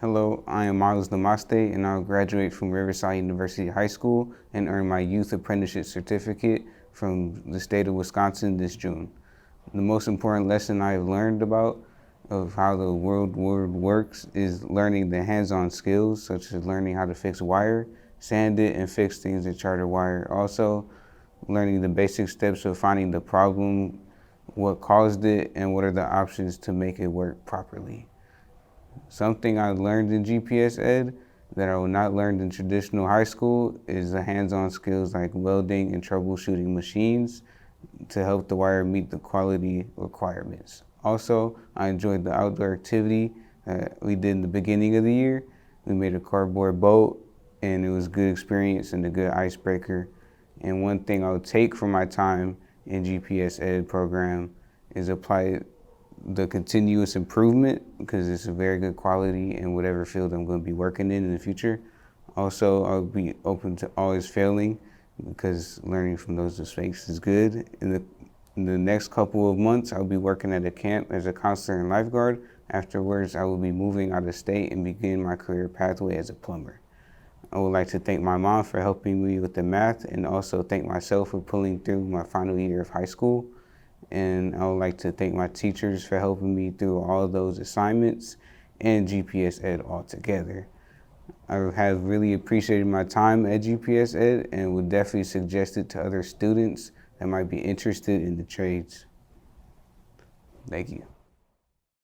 Hello, I am Miles Namaste, and I'll graduate from Riverside University High School and earn my Youth Apprenticeship Certificate from the state of Wisconsin this June. The most important lesson I have learned about of how the world works is learning the hands-on skills, such as learning how to fix wire, sand it, and fix things in charter wire. Also, learning the basic steps of finding the problem, what caused it, and what are the options to make it work properly. Something I learned in GPS Ed that I will not learn in traditional high school is the hands-on skills like welding and troubleshooting machines to help the wire meet the quality requirements. Also, I enjoyed the outdoor activity that we did in the beginning of the year. We made a cardboard boat, and it was a good experience and a good icebreaker. And one thing I would take from my time in GPS Ed program is apply the continuous improvement, because it's a very good quality in whatever field I'm going to be working in the future. Also, I'll be open to always failing, because learning from those mistakes is good. In the next couple of months, I'll be working at a camp as a counselor and lifeguard. Afterwards, I will be moving out of state and begin my career pathway as a plumber. I would like to thank my mom for helping me with the math, and also thank myself for pulling through my final year of high school. And I would like to thank my teachers for helping me through all of those assignments and GPS Ed altogether. I have really appreciated my time at GPS Ed and would definitely suggest it to other students that might be interested in the trades. Thank you.